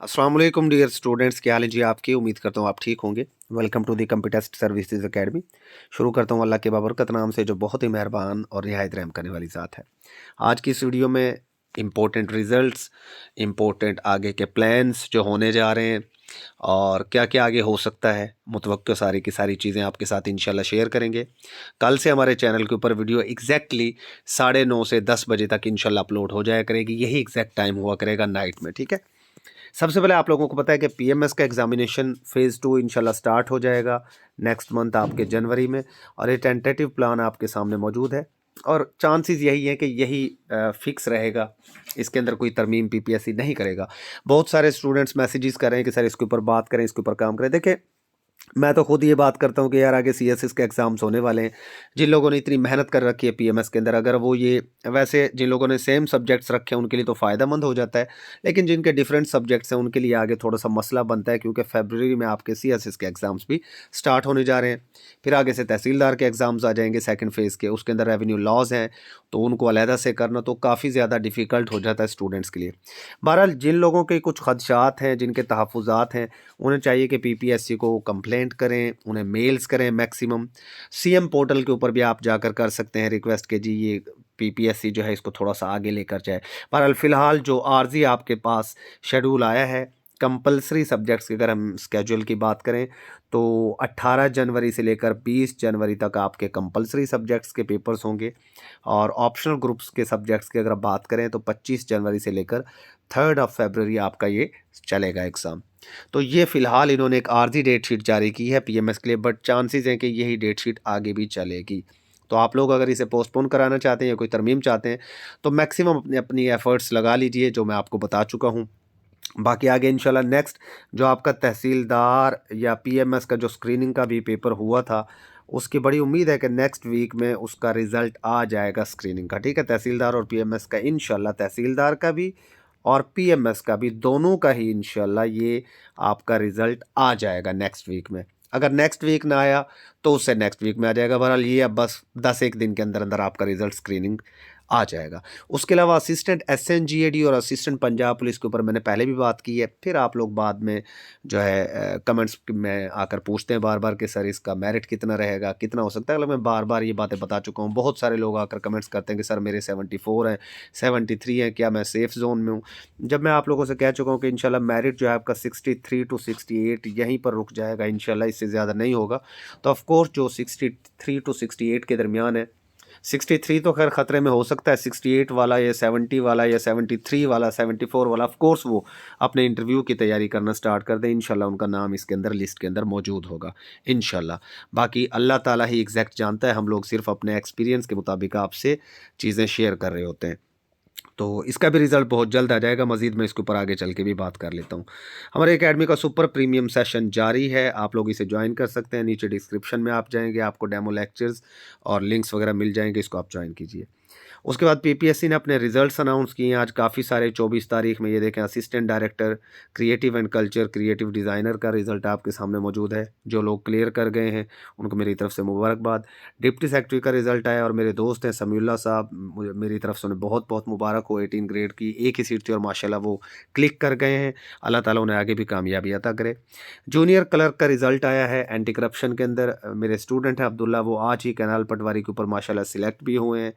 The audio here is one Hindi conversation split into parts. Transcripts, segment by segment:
अस्सलाम वालेकुम डियर स्टूडेंट्स, क्या हाल है जी आपकी। उम्मीद करता हूँ आप ठीक होंगे। Welcome to the computer services academy. शुरू करता हूँ अल्लाह के बाबरकत नाम से, जो बहुत ही मेहरबान और रिहायत रहम करने वाली ज़ात है। आज की इस वीडियो में इम्पोर्टेंट रिजल्ट्स, इम्पोर्टेंट आगे के प्लान्स जो होने जा रहे हैं और क्या क्या आगे हो सकता है, मुतवक्किल सारी की सारी चीज़ें आपके साथ इंशाल्लाह शेयर करेंगे। कल से हमारे चैनल के ऊपर वीडियो एग्जैक्टली 9:30 से 10 बजे तक इंशाल्लाह अपलोड हो जाया करेगी। यही एग्जैक्ट टाइम हुआ करेगा नाइट में, ठीक है। सबसे पहले आप लोगों को पता है कि पीएमएस का एग्जामिनेशन फ़ेज़ 2 इंशाल्लाह स्टार्ट हो जाएगा नेक्स्ट मंथ आपके जनवरी में, और ये टेंटेटिव प्लान आपके सामने मौजूद है और चांसेस यही है कि यही फिक्स रहेगा। इसके अंदर कोई तरमीम पीपीएससी नहीं करेगा। बहुत सारे स्टूडेंट्स मैसेजेस कर रहे हैं कि सर इसके ऊपर बात करें, इसके ऊपर काम करें। देखिए, मैं तो खुद ये बात करता हूँ कि यार आगे सीएसएस के एग्ज़ाम्स होने वाले हैं। जिन लोगों ने इतनी मेहनत कर रखी है पीएमएस के अंदर, अगर वो ये वैसे जिन लोगों ने सेम सब्जेक्ट्स रखे हैं उनके लिए तो फ़ायदेमंद हो जाता है, लेकिन जिनके डिफरेंट सब्जेक्ट्स हैं उनके लिए आगे थोड़ा-सा मसला बनता है, क्योंकि फ़रवरी में आपके सीएसएस के एग्ज़ाम्स भी स्टार्ट होने जा रहे हैं। फिर आगे से तहसीलदार के एग्ज़ाम्स आ जाएँगे सेकंड फ़ेज़ के, उसके अंदर रेवेन्यू लॉज़ हैं, तो उनको अलहदा से करना तो काफ़ी ज़्यादा डिफ़िकल्ट हो जाता है स्टूडेंट्स के लिए। बहरहाल जिन लोगों के कुछ ख़दशात हैं, जिनके तहफ़्फ़ुज़ात हैं, उन्हें चाहिए कि पीपीएससी को कंप्लेंट करें, उन्हें मेल्स करें मैक्सिमम। सीएम पोर्टल के ऊपर भी आप जाकर कर सकते हैं रिक्वेस्ट कि जी ये पीपीएससी जो है इसको थोड़ा-सा आगे लेकर जाए। बहरहाल फ़िलहाल जो आर्ज़ी आपके पास शेड्यूल आया है, कंपल्सरी सब्जेक्ट्स की अगर हम स्केड्यूल की बात करें, तो 18 जनवरी से लेकर 20 जनवरी तक आपके कंपल्सरी सब्जेक्ट्स के पेपर्स होंगे, और ऑप्शनल ग्रुप्स के सब्जेक्ट्स की अगर बात करें तो 25 जनवरी से लेकर 3 फरवरी आपका ये चलेगा एग्ज़ाम। तो ये फ़िलहाल इन्होंने एक आर्ज़ी डेट शीट जारी की है पीएमएस के लिए, बट चांसेस हैं कि यही डेट शीट आगे भी चलेगी। तो आप लोग अगर इसे पोस्टपोन कराना चाहते हैं या कोई तरमीम चाहते हैं, तो मैक्सिमम अपनी अपनी एफ़र्ट्स लगा लीजिए, जो मैं आपको बता चुका हूँ। बाकी आगे इंशाल्लाह नेक्स्ट जो आपका तहसीलदार या पीएमएस का जो स्क्रीनिंग का भी पेपर हुआ था, उसकी बड़ी उम्मीद है कि नेक्स्ट वीक में उसका रिज़ल्ट आ जाएगा स्क्रीनिंग का, ठीक है। तहसीलदार और पीएमएस का इंशाल्लाह, तहसीलदार का भी और पीएमएस का भी, दोनों का ही इंशाल्लाह ये आपका रिज़ल्ट आ जाएगा नेक्स्ट वीक में। अगर नेक्स्ट वीक ना आया तो उससे नेक्स्ट वीक में आ जाएगा। बहरहाल ये अब बस 10 एक दिन के अंदर अंदर आपका रिज़ल्ट स्क्रीनिंग आ जाएगा। उसके अलावा असिस्टेंट एसएनजीएडी और असिस्टेंट पंजाब पुलिस के ऊपर मैंने पहले भी बात की है। फिर आप लोग बाद में जो है कमेंट्स में आकर पूछते हैं बार-बार कि सर इसका मेरिट कितना रहेगा, कितना हो सकता है। मतलब मैं बार-बार ये बातें बता चुका हूँ। बहुत सारे लोग आकर कमेंट्स करते हैं कि सर मेरे 74 हैं, 73 हैं, क्या मैं सेफ ज़ोन में हूँ? जब मैं आप लोगों से कह चुका हूँ कि इंशाल्लाह मेरिट जो है आपका 63 टू 68 यहीं पर रुक जाएगा इंशाल्लाह, इससे ज़्यादा नहीं होगा। तो ऑफ़ कोर्स जो 63 टू 68 के दरमियान है, 63 तो खैर ख़तरे में हो सकता है, 68 वाला या 70 वाला या 73 वाला, 74 वाला, ऑफ़ कोर्स वो अपने इंटरव्यू की तैयारी करना स्टार्ट कर दें। इंशाल्लाह उनका नाम इसके अंदर लिस्ट के अंदर मौजूद होगा इंशाल्लाह। बाकी अल्लाह ताला ही एग्ज़ैक्ट जानता है, हम लोग सिर्फ़ अपने एक्सपीरियंस के मुताबिक आपसे चीज़ें शेयर कर रहे होते हैं। तो इसका भी रिज़ल्ट बहुत जल्द आ जाएगा। मज़ीद मैं इसके ऊपर आगे चल के भी बात कर लेता हूँ। हमारे अकेडमी का सुपर प्रीमियम सेशन जारी है, आप लोग इसे ज्वाइन कर सकते हैं। नीचे डिस्क्रिप्शन में आप जाएँगे, आपको डेमो लेक्चर्स और लिंक्स वगैरह मिल जाएँगे, इसको आप ज्वाइन कीजिए। उसके बाद पीपीएससी ने अपने रिजल्ट्स अनाउंस किए हैं आज काफ़ी सारे। 24 तारीख में ये देखें, assistant director creative and culture, creative designer का रिज़ल्ट आपके सामने मौजूद है। जो लोग क्लियर कर गए हैं उनको मेरी तरफ से मुबारकबाद। डिप्टी सेक्रेटरी का रिज़ल्ट आया और मेरे दोस्त हैं समीउल्लाह साहब, मेरी तरफ से उन्हें बहुत बहुत मुबारक हो। 18 ग्रेड की एक ही सीट थी और माशाल्लाह वो क्लिक कर गए हैं। अल्लाह ताला उन्हें आगे भी कामयाबी अता करे। जूनियर क्लर्क का रिज़ल्ट आया है एंटी करप्शन के अंदर। मेरे स्टूडेंट हैं अब्दुल्ला, वो आज ही कैनाल पटवारी के ऊपर माशाल्लाह सिलेक्ट भी हुए हैं।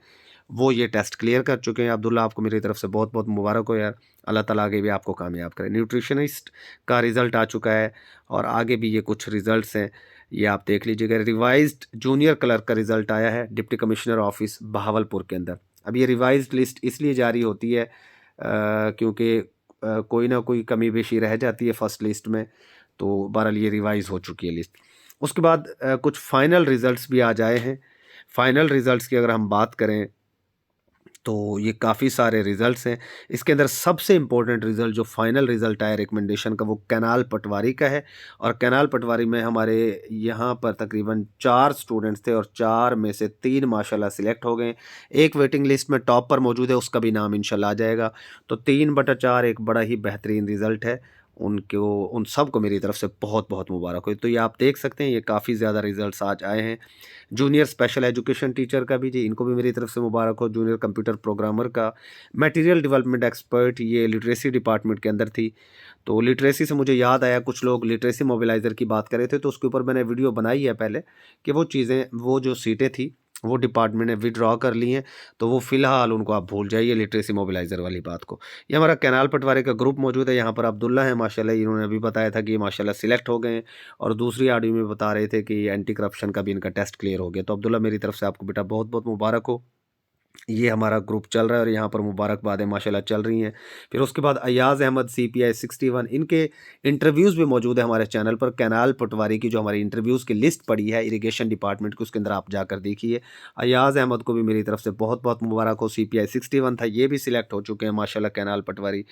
वो ये टेस्ट क्लियर कर चुके हैं। अब्दुल्ला, आपको मेरी तरफ से बहुत-बहुत मुबारक हो यार। अल्लाह ताला आगे भी आपको कामयाब करे। न्यूट्रिशनिस्ट का रिज़ल्ट आ चुका है और आगे भी ये कुछ रिज़ल्ट्स हैं, ये आप देख लीजिएगा। रिवाइज़्ड जूनियर क्लर्क का रिज़ल्ट आया है डिप्टी कमिश्नर ऑफ़िस बहावलपुर के अंदर। अब ये रिवाइज़्ड लिस्ट इसलिए जारी होती है क्योंकि कोई ना कोई कमी-बेशी रह जाती है फर्स्ट लिस्ट में, तो बहरहाल ये रिवाइज़ हो चुकी है लिस्ट। उसके बाद कुछ फ़ाइनल रिज़ल्ट्स भी आ जाए हैं। फ़ाइनल रिज़ल्ट्स की अगर हम बात करें तो ये काफ़ी सारे रिज़ल्ट्स हैं। इसके अंदर सबसे इम्पोर्टेंट रिज़ल्ट जो फ़ाइनल रिज़ल्ट आया रिकमेंडेशन का, वो कैनाल पटवारी का है। और कैनाल पटवारी में हमारे यहाँ पर तकरीबन 4 स्टूडेंट्स थे और 4 में से 3 माशाल्लाह सिलेक्ट हो गए। एक वेटिंग लिस्ट में टॉप पर मौजूद है, उसका भी नाम इंशाल्लाह आ जाएगा। तो 3/4 एक बड़ा ही बेहतरीन रिज़ल्ट है। उनको उन सब को मेरी तरफ से बहुत-बहुत मुबारक हो। तो ये आप देख सकते हैं, ये काफ़ी ज़्यादा रिज़ल्ट्स आज आए हैं। जूनियर स्पेशल एजुकेशन टीचर का भी जी, इनको भी मेरी तरफ से मुबारक हो। जूनियर कंप्यूटर प्रोग्रामर का, मटेरियल डेवलपमेंट एक्सपर्ट, ये लिटरेसी डिपार्टमेंट के अंदर थी। तो लिटरेसी से मुझे याद आया, कुछ लोग लिटरेसी मोबिलाइज़र की बात कर रहे थे, तो उसके ऊपर मैंने वीडियो बनाई है पहले कि वो चीज़ें, वो जो सीटें थी वो डिपार्टमेंट ने विड्रॉ कर ली हैं, तो वो फ़िलहाल उनको आप भूल जाइए लिटरेसी मोबिलाइज़र वाली बात को। ये हमारा कैनाल पटवारी का ग्रुप मौजूद है, यहाँ पर अब्दुल्ला हैं माशाल्लाह, इन्होंने अभी बताया था कि ये माशाल्लाह सिलेक्ट हो गए हैं, और दूसरी ऑडियो में बता रहे थे कि एंटी करप्शन का भी इनका टेस्ट क्लियर हो गया। तो अब्दुल्ला, मेरी तरफ से आपको बेटा बहुत-बहुत मुबारक हो। ये हमारा ग्रुप चल रहा है और यहाँ पर मुबारकबादें माशाल्लाह चल रही हैं। फिर उसके बाद अयाज़ अहमद CPI 61, इनके इंटरव्यूज़ भी मौजूद है हमारे चैनल पर। कैनाल पटवारी की जो हमारी इंटरव्यूज़ की लिस्ट पड़ी है इरिगेशन डिपार्टमेंट की, उसके अंदर आप जाकर देखिए। अयाज़ अहमद को भी मेरी तरफ से बहुत बहुत मुबारक हो। CPI 61 था, ये भी सिलेक्ट हो चुके हैं माशाल्लाह कैनाल पटवारी।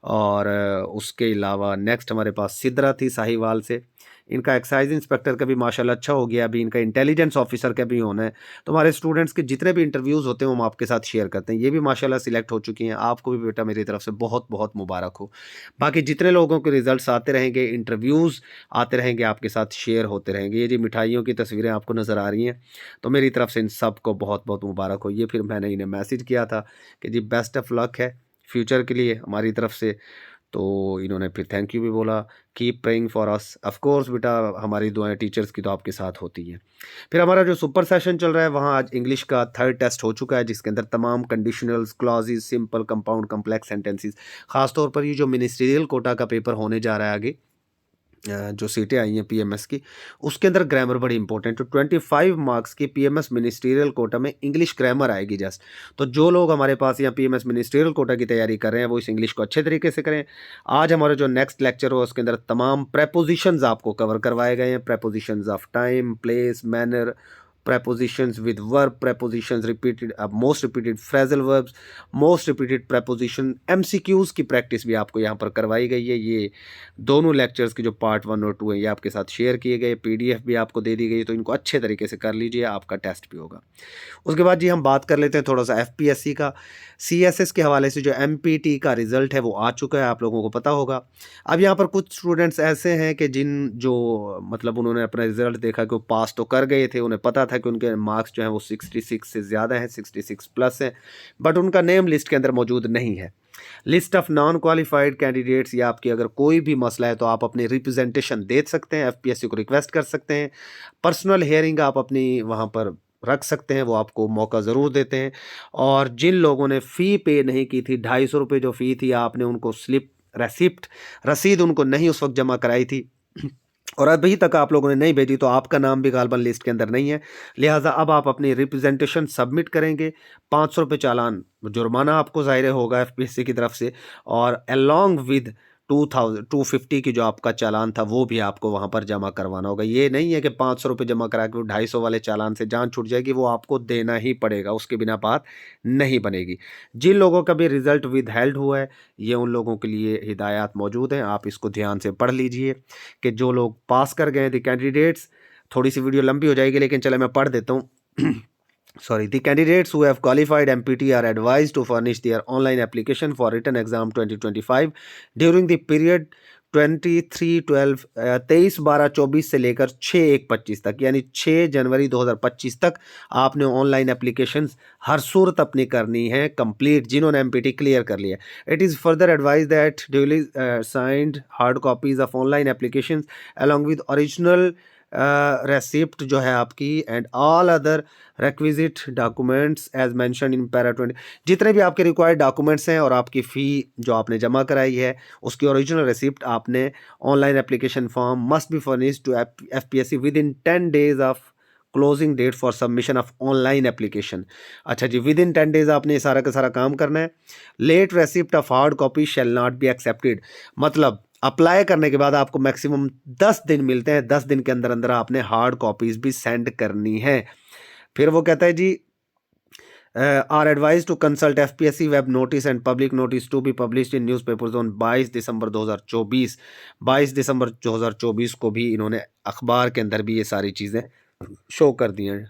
और उसके अलावा नेक्स्ट हमारे पास सिद्रा थी साहिवाल से, इनका एक्साइज इंस्पेक्टर का भी माशाल्लाह अच्छा हो गया, अभी इनका इंटेलिजेंस ऑफिसर का भी होना है। तो हमारे स्टूडेंट्स के जितने भी इंटरव्यूज़ होते हैं वो हम आपके साथ शेयर करते हैं, ये भी माशाल्लाह सिलेक्ट हो चुकी हैं। आपको भी बेटा मेरी तरफ से बहुत बहुत मुबारक हो। बाकी जितने लोगों के रिजल्ट्स आते रहेंगे, इंटरव्यूज़ आते रहेंगे, आपके साथ शेयर होते रहेंगे। ये जी मिठाइयों की तस्वीरें आपको नज़र आ रही हैं, तो मेरी तरफ से इन सब को बहुत बहुत मुबारक हो। ये फिर मैंने इन्हें मैसेज किया था कि जी बेस्ट ऑफ लक है फ्यूचर के लिए हमारी तरफ से, तो इन्होंने फिर थैंक यू भी बोला। Keep praying for us. Of course बेटा, हमारी दुआएं टीचर्स की तो आपके साथ होती हैं। फिर हमारा जो सुपर सेशन चल रहा है, वहाँ आज इंग्लिश का 3rd टेस्ट हो चुका है, जिसके अंदर तमाम conditionals, clauses, simple, compound, complex sentences, खासतौर पर ये जो मिनिस्ट्रियल कोटा का पेपर होने जा रहा है आगे, जो सीटें आई हैं PMS की, उसके अंदर ग्रामर बड़ी इंपॉर्टेंट है। 25 मार्क्स की PMS मिनिस्ट्रियल कोटा में इंग्लिश ग्रामर आएगी जस्ट। तो जो लोग हमारे पास यहाँ PMS मिनिस्ट्रियल कोटा की तैयारी कर रहे हैं वो इस इंग्लिश को अच्छे तरीके से करें। आज हमारा जो नेक्स्ट लेक्चर हो उसके अंदर तमाम प्रेपोजिशंस आपको कवर करवाए गए हैं। Prepositions of time, place, manner, prepositions with verb, prepositions repeated, most repeated phrasal verbs, most repeated preposition, MCQs की प्रैक्टिस भी आपको यहाँ पर करवाई गई है। ये दोनों लेक्चर्स की जो पार्ट 1 और 2 है ये आपके साथ शेयर किए गए, PDF भी आपको दे दी गई, तो इनको अच्छे तरीके से कर लीजिए, आपका टेस्ट भी होगा। उसके बाद जी हम बात कर लेते हैं थोड़ा सा FPSC का। CSS के हवाले से जो MPT का रिज़ल्ट है वो आ चुका है, आप लोगों को पता होगा। अब यहाँ पर कुछ स्टूडेंट्स ऐसे हैं कि जो मतलब उन्होंने अपना रिज़ल्ट देखा कि वो पास तो कर गए थे, उन्हें पता था कि उनके मार्क्स जो हैं वो 66 से ज़्यादा हैं, 66 प्लस हैं, बट उनका नेम लिस्ट के अंदर मौजूद नहीं है। List of non qualified candidates, या आपकी अगर कोई भी मसला है तो आप अपनी रिप्रेजेंटेशन दे सकते हैं, FPSC को रिक्वेस्ट कर सकते हैं। पर्सनल हेयरिंग आप अपनी वहाँ पर रख सकते हैं, वो आपको मौका ज़रूर देते हैं। और जिन लोगों ने फ़ी पे नहीं की थी, 250 रुपये जो फ़ी थी, आपने उनको स्लिप, रेसिप्ट, रसीद उनको नहीं उस वक्त जमा कराई थी और अभी तक आप लोगों ने नहीं भेजी, तो आपका नाम भी गालबन लिस्ट के अंदर नहीं है। लिहाजा अब आप अपनी रिप्रेजेंटेशन सबमिट करेंगे, 500 रुपये चालान जुर्माना आपको ज़ाहिर होगा FPSC की तरफ से, और अलॉन्ग विद 250 की जो आपका चालान था वो भी आपको वहाँ पर जमा करवाना होगा। ये नहीं है कि 500 रुपये जमा करा के वो 250 वाले चालान से जान छूट जाएगी, वो आपको देना ही पड़ेगा, उसके बिना बात नहीं बनेगी। जिन लोगों का भी रिज़ल्ट विद हेल्ड हुआ है, ये उन लोगों के लिए हिदायत मौजूद हैं, आप इसको ध्यान से पढ़ लीजिए कि जो लोग पास कर गए द कैंडिडेट्स, थोड़ी सी वीडियो लंबी हो जाएगी लेकिन चले मैं पढ़ देता हूँ। Sorry, the candidates who have qualified MPT are advised to furnish their online application for written exam 2025 during the period 23/12/24 से लेकर 6/1/25 तक, यानी 6 जनवरी 2025 तक आपने ऑनलाइन एप्लीकेशंस हर सूरत अपनी करनी है कंप्लीट, जिन्होंने MPT क्लियर कर लिया। It is further advise that duly signed hard copies of online applications along with original receipt जो है आपकी and all other requisite documents as mention in para 20, जितने भी आपके रिक्वायर्ड डॉक्यूमेंट्स हैं और आपकी फ़ी जो आपने जमा कराई है उसकी ओरिजिनल रिसिप्ट आपने online application form must be furnished to FPSC within 10 days of closing date for submission of online application. अच्छा जी, विद इन 10 डेज आपने सारा का सारा काम करना है। Late receipt of hard copy shall not be accepted, मतलब अप्लाई करने के बाद आपको मैक्सिमम 10 दिन मिलते हैं, 10 दिन के अंदर अंदर आपने हार्ड कॉपीज़ भी सेंड करनी है। फिर वो कहता है जी are advise to consult FPSC web notice and public notice to be published in newspapers on 22 दिसंबर 2024। 22 दिसंबर 2024 को भी इन्होंने अखबार के अंदर भी ये सारी चीज़ें शो कर दी हैं।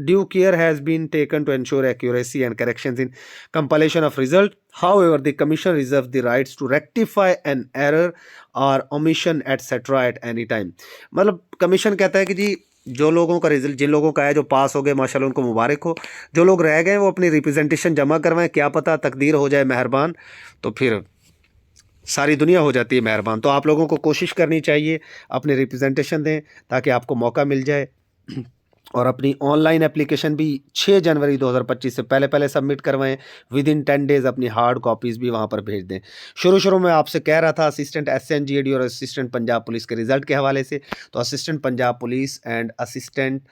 Due care has been taken to ensure accuracy and corrections in compilation of result, however the commission reserve the rights to rectify an error और omission etcetera at any time. मतलब कमीशन कहता है कि जी जो लोगों का रिजल्ट, जिन लोगों का है जो पास हो गए माशाल्लाह उनको मुबारक हो, जो लोग रह गए वो अपनी रिप्रेजेंटेशन जमा करवाएं, क्या पता तकदीर हो जाए मेहरबान तो फिर सारी दुनिया हो जाती है मेहरबान। तो आप लोगों को कोशिश करनी चाहिए, अपने रिप्रेजेंटेशन दें ताकि आपको मौका मिल जाए। और अपनी ऑनलाइन एप्लीकेशन भी 6 जनवरी 2025 से पहले पहले सबमिट करवाएं। विद इन 10 डेज़ अपनी हार्ड कॉपीज़ भी वहां पर भेज दें। शुरू में आपसे कह रहा था असिस्टेंट SNGAD और असिस्टेंट पंजाब पुलिस के रिजल्ट के हवाले से, तो assistant Punjab police and assistant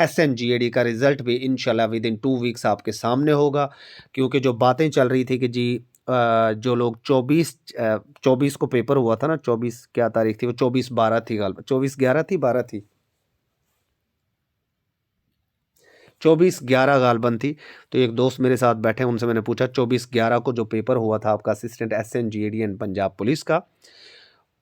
SNGAD का रिजल्ट भी इंशाल्लाह विद इन 2 वीक्स आपके सामने होगा। क्योंकि जो बातें चल रही थी कि जी जो लोग 24 को पेपर हुआ था ना, 24 क्या तारीख थी वो, 24/12 थी, 24/11 थी, 12 थी, 24/11 गालबन थी। तो एक दोस्त मेरे साथ बैठे, उनसे मैंने पूछा 24/11 को जो पेपर हुआ था आपका assistant SNGAD and Punjab police का,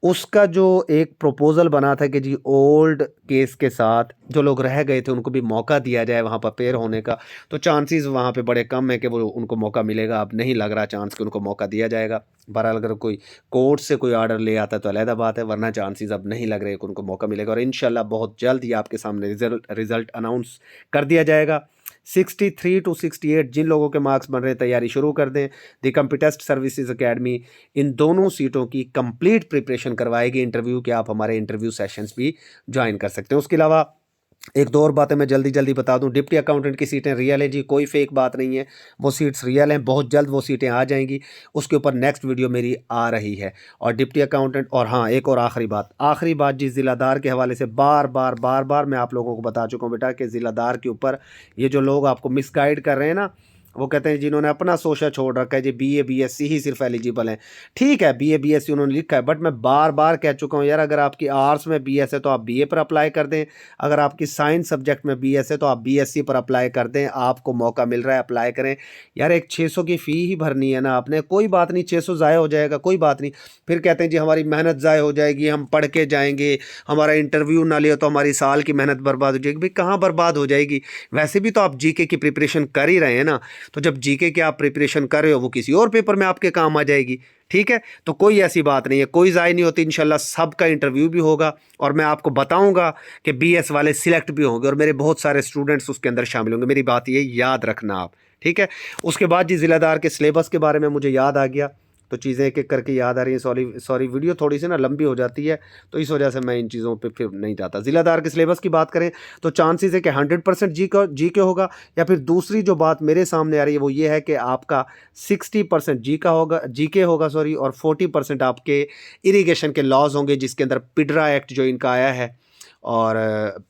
उसका जो एक प्रपोज़ल बना था कि जी ओल्ड केस के साथ जो लोग रह गए थे उनको भी मौका दिया जाए वहाँ पर पेयर होने का, तो चांसेस वहाँ पे बड़े कम है कि वो उनको मौका मिलेगा। अब नहीं लग रहा चांस कि उनको मौका दिया जाएगा। बहरहाल अगर कोई कोर्ट से कोई ऑर्डर ले आता है तो अलहदा बात है, वरना चांसेस अब नहीं लग रहे कि उनको मौका मिलेगा। और इंशाल्लाह बहुत जल्द ही आपके सामने रिजल्ट अनाउंस कर दिया जाएगा। 63 to 68 जिन लोगों के मार्क्स बन रहे हैं, तैयारी शुरू कर दें। द कंप्यूटेस्ट सर्विसेज एकेडमी इन दोनों सीटों की कंप्लीट प्रिपरेशन करवाएगी इंटरव्यू के। आप हमारे इंटरव्यू सेशंस भी ज्वाइन कर सकते हैं। उसके अलावा एक दो और बातें मैं जल्दी जल्दी बता दूं। डिप्टी अकाउंटेंट की सीटें रियल है जी, कोई फेक बात नहीं है, वो सीट्स रियल हैं। बहुत जल्द वो सीटें आ जाएंगी, उसके ऊपर नेक्स्ट वीडियो मेरी आ रही है। और डिप्टी अकाउंटेंट, और हाँ एक और आखिरी बात जी, ज़िलादार के हवाले से बार बार मैं आप लोगों को बता चुका हूँ बेटा कि ज़िलादार के ऊपर ये जो लोग आपको मिसगाइड कर रहे हैं ना, वो कहते हैं जिन्होंने अपना सोचा छोड़ रखा है जी BA BSc ही सिर्फ एलिजिबल हैं। ठीक है, BA BSc उन्होंने लिखा है, बट मैं बार बार कह चुका हूँ यार, अगर आपकी आर्ट्स में BS है तो आप BA पर अप्लाई कर दें, अगर आपकी साइंस सब्जेक्ट में BS है तो आप BSc पर अप्लाई कर दें। आपको मौका मिल रहा है, अप्लाई करें यार। एक 600 की फ़ी ही भरनी है ना आपने, कोई बात नहीं, 600 ज़ाया हो जाएगा, कोई बात नहीं। फिर कहते हैं जी हमारी मेहनत ज़ाया हो जाएगी, हम पढ़ के जाएंगे, हमारा इंटरव्यू ना लिया तो हमारी साल की मेहनत बर्बाद हो जाएगी। भाई कहाँ बर्बाद हो जाएगी, वैसे भी तो आप GK की प्रिपरेशन कर ही रहे हैं ना। तो जब GK की आप प्रिपरेशन कर रहे हो, वो किसी और पेपर में आपके काम आ जाएगी। ठीक है, तो कोई ऐसी बात नहीं है, कोई ज़ाय नहीं होती। इंशाल्लाह सबका इंटरव्यू भी होगा और मैं आपको बताऊंगा कि BS वाले सिलेक्ट भी होंगे और मेरे बहुत सारे स्टूडेंट्स उसके अंदर शामिल होंगे। मेरी बात ये याद रखना आप, ठीक है। उसके बाद जी ज़िलादार के सिलेबस के बारे में मुझे याद आ गया, तो चीज़ें एक एक करके याद आ रही हैं। सॉरी वीडियो थोड़ी सी ना लंबी हो जाती है, तो इस वजह से मैं इन चीज़ों पे फिर नहीं जाता। ज़िलादार के सिलेबस की बात करें तो चांसेस है कि 100% जी के होगा, या फिर दूसरी जो बात मेरे सामने आ रही है वो ये है कि आपका 60% जी के होगा सॉरी, और 40% आपके इरिगेशन के लॉज होंगे, जिसके अंदर पिड्रा एक्ट जो इनका आया है, और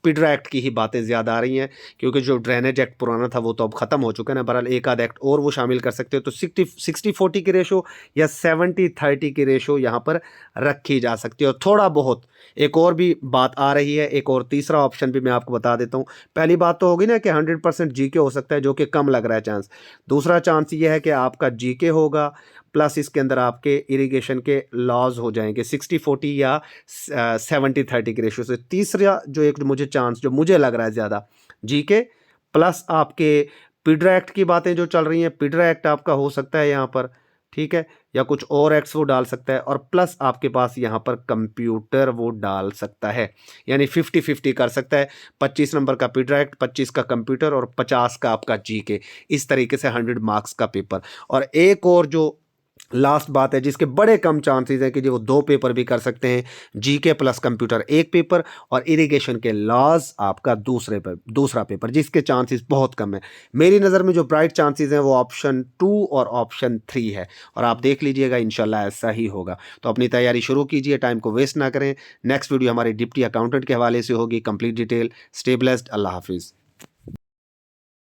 पिड्रा एक्ट की ही बातें ज़्यादा आ रही हैं, क्योंकि जो ड्रेनेज एक्ट पुराना था वो तो अब ख़त्म हो चुका है ना। बहरहाल एक आध एक्ट और वो शामिल कर सकते हो, तो 60-40 की रेशो या 70-30 की रेशो यहाँ पर रखी जा सकती है। और थोड़ा बहुत एक और भी बात आ रही है, एक और तीसरा ऑप्शन भी मैं आपको बता देता हूँ। पहली बात तो होगी ना कि 100% GK हो सकता है, जो कि कम लग रहा है चांस। दूसरा चांस ये है कि आपका GK होगा प्लस इसके अंदर आपके इरिगेशन के लॉज हो जाएंगे 60-40 या 70-30 की रेशियो से। तीसरा जो एक मुझे चांस जो मुझे लग रहा है ज़्यादा, GK प्लस आपके पिड्रा एक्ट की बातें जो चल रही हैं, पिड्रा एक्ट आपका हो सकता है यहाँ पर, ठीक है, या कुछ और एक्ट्स वो डाल सकता है, और प्लस आपके पास यहाँ पर कंप्यूटर वो डाल सकता है, यानी 50-50 कर सकता है। 25 नंबर का पिड्रा एक्ट, 25 का कंप्यूटर और 50 का आपका GK, इस तरीके से 100 मार्क्स का पेपर। और एक और जो लास्ट बात है जिसके बड़े कम चांसेस हैं कि जो वो 2 पेपर भी कर सकते हैं, GK प्लस कंप्यूटर एक पेपर और इरिगेशन के लॉज आपका दूसरा पेपर, जिसके चांसेस बहुत कम है। मेरी नज़र में जो ब्राइट चांसेस हैं वो ऑप्शन 2 और ऑप्शन 3 है, और आप देख लीजिएगा इंशाल्लाह ऐसा ही होगा। तो अपनी तैयारी शुरू कीजिए, टाइम को वेस्ट ना करें। नेक्स्ट वीडियो हमारे डिप्टी अकाउंटेंट के हवाले से होगी, कंप्लीट डिटेल। स्टे ब्लेस्ड, अल्लाह हाफिज़।